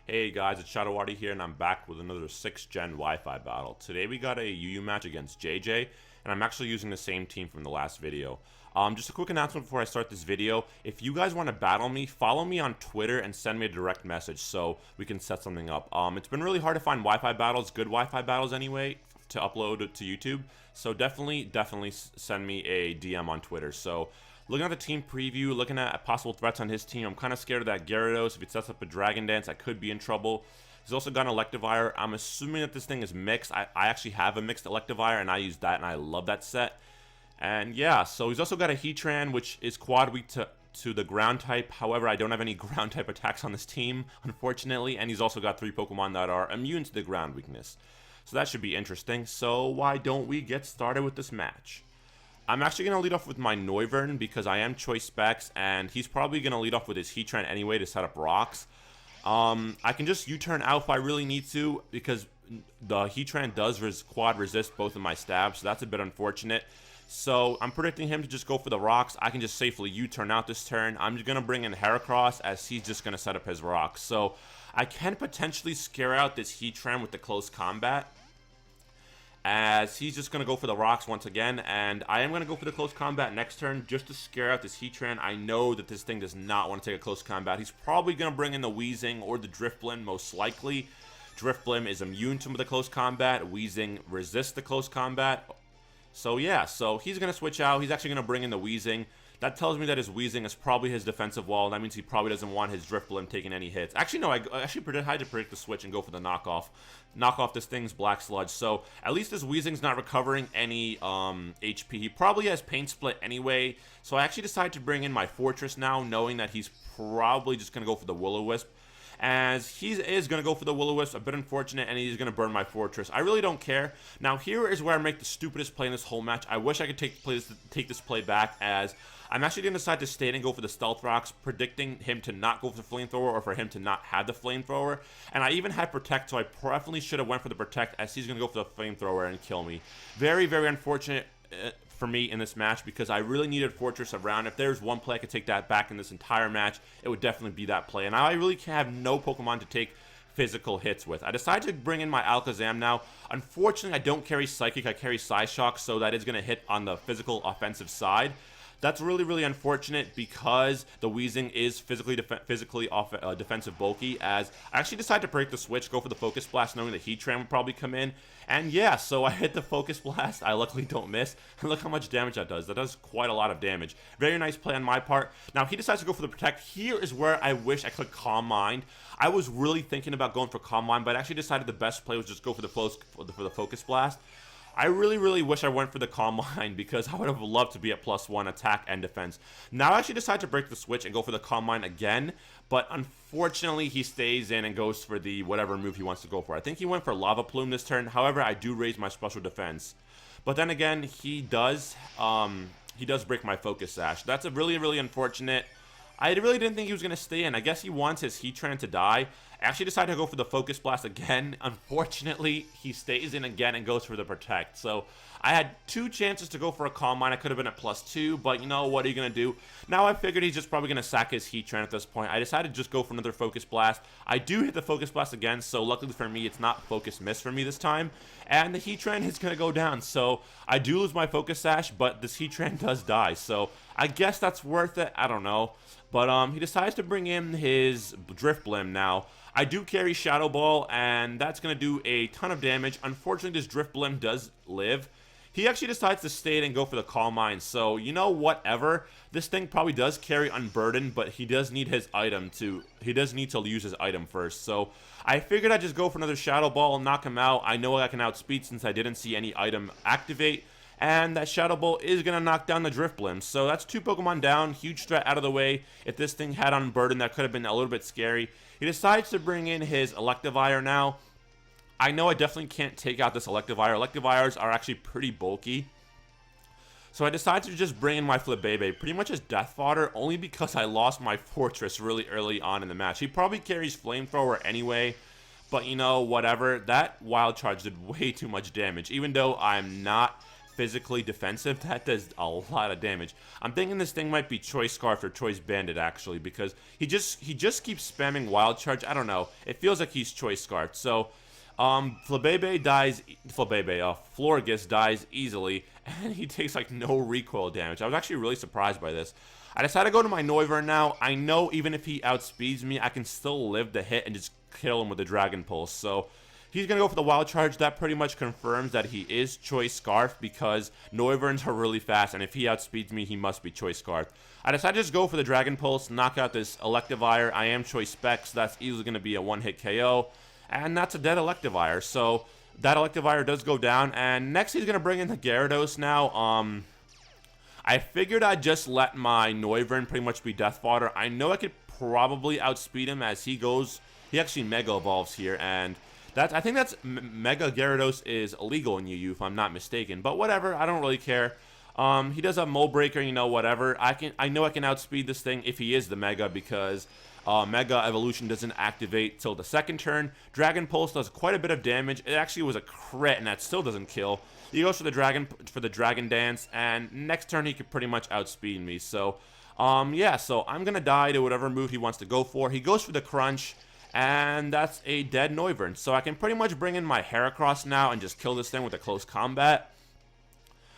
Hey guys, it's Shadowwardy here, and I'm back with another 6th Gen Wi-Fi battle. Today we got a UU match against JJ, and I'm actually using the same team from the last video. Just a quick announcement before I start this video. If you guys want to battle me, follow me on Twitter and send me a direct message so we can set something up. It's been really hard to find Wi-Fi battles, good Wi-Fi battles anyway, to upload to YouTube. So definitely send me a DM on Twitter. So looking at the team preview, looking at possible threats on his team, I'm kind of scared of that Gyarados. If he sets up a Dragon Dance, I could be in trouble. He's also got an Electivire. I'm assuming that this thing is mixed. I actually have a mixed Electivire, and I use that, and I love that set. And yeah, so he's also got a Heatran, which is quad weak to the ground type. However, I don't have any ground type attacks on this team, unfortunately. And he's also got 3 Pokemon that are immune to the ground weakness. So that should be interesting. So why don't we get started with this match? I'm actually going to lead off with my Noivern because I am choice specs, and he's probably going to lead off with his Heatran anyway to set up rocks. I can just U-turn out if I really need to because the Heatran does quad resist both of my stabs, so that's a bit unfortunate. So I'm predicting him to just go for the rocks. I can just safely U-turn out this turn. I'm just going to bring in Heracross as he's just going to set up his rocks. So I can potentially scare out this Heatran with the close combat, as he's just going to go for the rocks once again, and I am going to go for the close combat next turn just to scare out this Heatran. I know that this thing does not want to take a close combat. He's probably going to bring in the Weezing or the Drifblim, most likely. Drifblim is immune to the close combat. Weezing resists the close combat. So yeah, so he's going to switch out. He's actually going to bring in the Weezing. That tells me that his Weezing is probably his defensive wall. That means he probably doesn't want his Drifblim taking any hits. Actually, no, I actually had to predict the switch and go for the knockoff. Knock off this thing's Black Sludge. So at least this Weezing's not recovering any HP. He probably has Pain Split anyway. So I actually decided to bring in my Fortress now, knowing that he's probably just going to go for the Will-O-Wisp. As he is going to go for the Will-O-Wisp, a bit unfortunate, and he's going to burn my Fortress. I really don't care. Now, here is where I make the stupidest play in this whole match. I wish I could take this play back, as I'm actually going to decide to stay and go for the Stealth Rocks, predicting him to not go for the Flamethrower or for him to not have the Flamethrower. And I even had Protect, so I definitely should have went for the Protect, as he's going to go for the Flamethrower and kill me. Very, very unfortunate for me in this match, because I really needed Fortress around. If there's one play I could take that back in this entire match, it would definitely be that play. And I really have no Pokemon to take physical hits with. I decided to bring in my Alakazam now. Unfortunately, I don't carry Psychic, I carry Psyshock, so that is going to hit on the physical offensive side. That's really, really unfortunate because the Weezing is physically defensive bulky, as I actually decided to break the switch, go for the Focus Blast, knowing the Heatran would probably come in. And yeah, so I hit the Focus Blast. I luckily don't miss. And look how much damage that does. That does quite a lot of damage. Very nice play on my part. Now, he decides to go for the Protect. Here is where I wish I could Calm Mind. I was really thinking about going for Calm Mind, but I actually decided the best play was just go for the Focus Blast. I really, really wish I went for the Calm Mind, because I would have loved to be at +1 attack and defense. Now I actually decide to break the switch and go for the Calm Mind again, but unfortunately he stays in and goes for the whatever move he wants to go for. I think he went for Lava Plume this turn. However, I do raise my special defense. But then again, he does break my Focus Sash. That's a really, really unfortunate. I really didn't think he was going to stay in. I guess he wants his Heatran to die. I actually decided to go for the Focus Blast again. Unfortunately, he stays in again and goes for the Protect. So I had 2 chances to go for a Calm Mind. I could have been at +2, but you know, what are you going to do? Now I figured he's just probably going to sack his Heatran at this point. I decided to just go for another Focus Blast. I do hit the Focus Blast again, so luckily for me, it's not Focus Miss for me this time. And the Heatran is going to go down. So I do lose my Focus Sash, but this Heatran does die. So I guess that's worth it. I don't know. But he decides to bring in his Drifblim now. I do carry Shadow Ball, and that's going to do a ton of damage. Unfortunately, this Drifblim does live. He actually decides to stay and go for the Calm Mind. So, you know, whatever. This thing probably does carry Unburden, but he does need his item to... He does need to use his item first. So, I figured I'd just go for another Shadow Ball and knock him out. I know I can outspeed since I didn't see any item activate. And that Shadow Ball is going to knock down the Drifblim. So that's 2 Pokemon down. Huge threat out of the way. If this thing had Unburden, that could have been a little bit scary. He decides to bring in his Electivire now. I know I definitely can't take out this Electivire. Electivires are actually pretty bulky. So I decided to just bring in my Flabébé, pretty much as death fodder, only because I lost my Fortress really early on in the match. He probably carries Flamethrower anyway. But, you know, whatever. That Wild Charge did way too much damage. Even though I'm not physically defensive, that does a lot of damage. I'm thinking this thing might be Choice Scarf or Choice Bandit, actually, because he just keeps spamming Wild Charge. I don't know. It feels like he's Choice Scarf. So, Flabebe dies, Florges dies easily, and he takes, like, no recoil damage. I was actually really surprised by this. I decided to go to my Noivern now. I know even if he outspeeds me, I can still live the hit and just kill him with the Dragon Pulse. So he's going to go for the Wild Charge. That pretty much confirms that he is Choice Scarf because Noiverns are really fast, and if he outspeeds me, he must be Choice Scarf. I decided to just go for the Dragon Pulse, knock out this Electivire. I am Choice Spec, so that's easily going to be a one-hit KO. And that's a dead Electivire. So that Electivire does go down. And next he's going to bring in the Gyarados now. I figured I'd just let my Noivern pretty much be Death Fodder. I know I could probably outspeed him as he goes. He actually Mega Evolves here, and I think that's Mega Gyarados is illegal in UU if I'm not mistaken. But whatever, I don't really care. He does a Mold Breaker, you know, whatever. I know I can outspeed this thing if he is the Mega because Mega Evolution doesn't activate till the second turn. Dragon Pulse does quite a bit of damage. It actually was a crit, and that still doesn't kill. He goes for the Dragon Dance, and next turn he could pretty much outspeed me. So, yeah, so I'm gonna die to whatever move he wants to go for. He goes for the Crunch, and that's a dead Noivern. So I can pretty much bring in my Heracross now and just kill this thing with a close combat.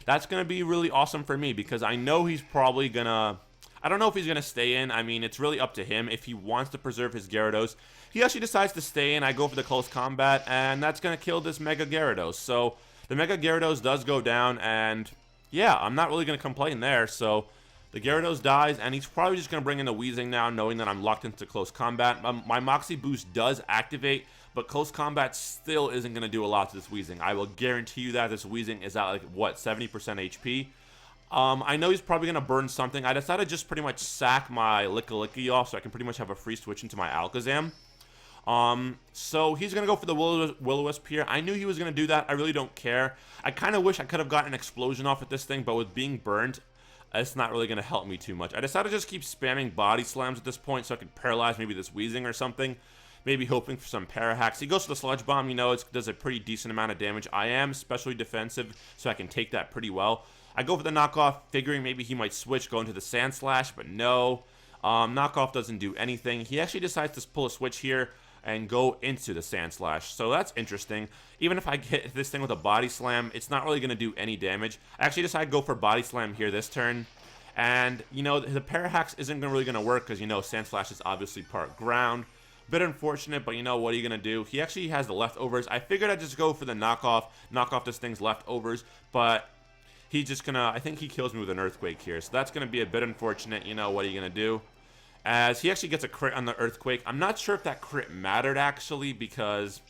That's gonna be really awesome for me because I know he's probably gonna. I don't know if he's going to stay in. I mean, it's really up to him. If he wants to preserve his Gyarados, he actually decides to stay in. I go for the close combat, and that's going to kill this Mega Gyarados. So the Mega Gyarados does go down, and yeah, I'm not really going to complain there. So the Gyarados dies, and he's probably just going to bring in the Weezing now, knowing that I'm locked into close combat. My Moxie Boost does activate, but close combat still isn't going to do a lot to this Weezing. I will guarantee you that this Weezing is at, like, what, 70% HP? I know he's probably going to burn something. I decided to just pretty much sack my Licky off so I can pretty much have a free switch into my Alakazam. So he's going to go for the Will-O-Wisp here. I knew he was going to do that. I really don't care. I kind of wish I could have gotten an explosion off at this thing, but with being burned, it's not really going to help me too much. I decided to just keep spamming Body Slams at this point so I could paralyze maybe this Weezing or something. Maybe hoping for some para hacks. He goes for the Sludge Bomb. You know, it does a pretty decent amount of damage. I am especially defensive, so I can take that pretty well. I go for the knockoff, figuring maybe he might switch, go into the Sand Slash, but no. Knockoff doesn't do anything. He actually decides to pull a switch here and go into the Sand Slash. So that's interesting. Even if I hit this thing with a Body Slam, it's not really going to do any damage. I actually decide to go for Body Slam here this turn. And, you know, the Parahax isn't really going to work because, you know, Sand Slash is obviously part ground. Bit unfortunate, but you know, what are you going to do? He actually has the leftovers. I figured I'd just go for the knock off this thing's leftovers, but he's just going to, I think he kills me with an Earthquake here. So that's going to be a bit unfortunate. You know, what are you going to do? As he actually gets a crit on the Earthquake. I'm not sure if that crit mattered, actually, because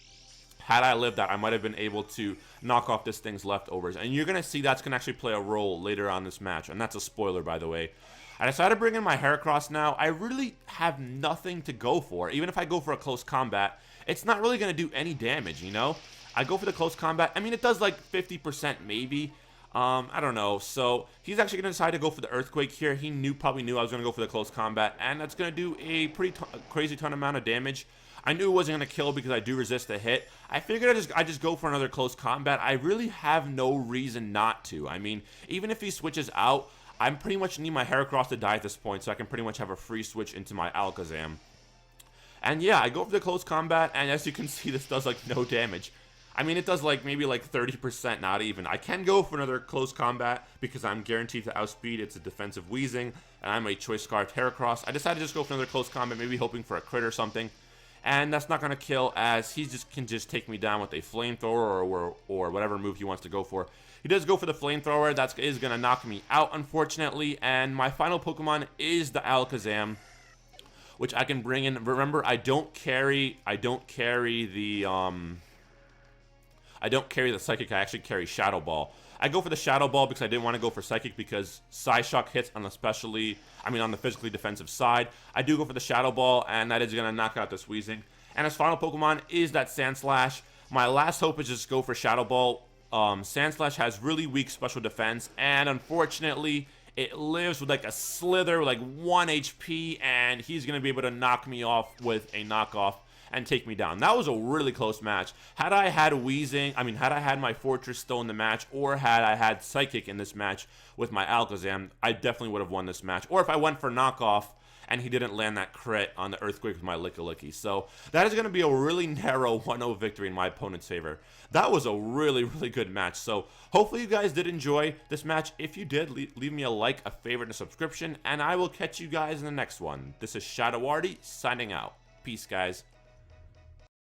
had I lived that, I might have been able to knock off this thing's leftovers. And you're going to see that's going to actually play a role later on this match. And that's a spoiler, by the way. I decided to bring in my Heracross now. I really have nothing to go for. Even if I go for a close combat, it's not really going to do any damage, you know? I go for the close combat. I mean, it does like 50% maybe. I don't know. So he's actually going to decide to go for the Earthquake here. He probably knew I was going to go for the close combat, and that's going to do a pretty crazy ton amount of damage. I knew it wasn't going to kill because I do resist the hit. I figured I'd just go for another close combat. I really have no reason not to. I mean, even if he switches out, I pretty much need my Heracross to die at this point, so I can pretty much have a free switch into my Alakazam. And yeah, I go for the close combat, and as you can see, this does like no damage. I mean, it does like maybe like 30%, not even. I can go for another close combat because I'm guaranteed to outspeed. It's a defensive Weezing, and I'm a Choice Scarf Heracross. I decided to just go for another close combat, maybe hoping for a crit or something. And that's not going to kill, as he can just take me down with a Flamethrower or whatever move he wants to go for. He does go for the Flamethrower. That is going to knock me out, unfortunately. And my final Pokemon is the Alakazam, which I can bring in. Remember, I don't carry the Psychic. I actually carry Shadow Ball. I go for the Shadow Ball because I didn't want to go for Psychic because Psyshock hits on on the physically defensive side. I do go for the Shadow Ball, and that is going to knock out this Weezing. And his final Pokemon is that Sand Slash. My last hope is just go for Shadow Ball. Sand Slash has really weak special defense, and unfortunately, it lives with like a Slither, like 1 HP, and he's going to be able to knock me off with a knockoff. and take me down. That was a really close match. Had I had had I had my Fortress still in the match, or had I had Psychic in this match with my Alakazam, I definitely would have won this match. Or if I went for knockoff and he didn't land that crit on the Earthquake with my Licky. So that is going to be a really narrow 1-0 victory in my opponent's favor. That was a really, really good match. So hopefully you guys did enjoy this match. If you did, leave me a like, a favorite, and a subscription, and I will catch you guys in the next one. This is Shadowardy signing out. Peace, guys.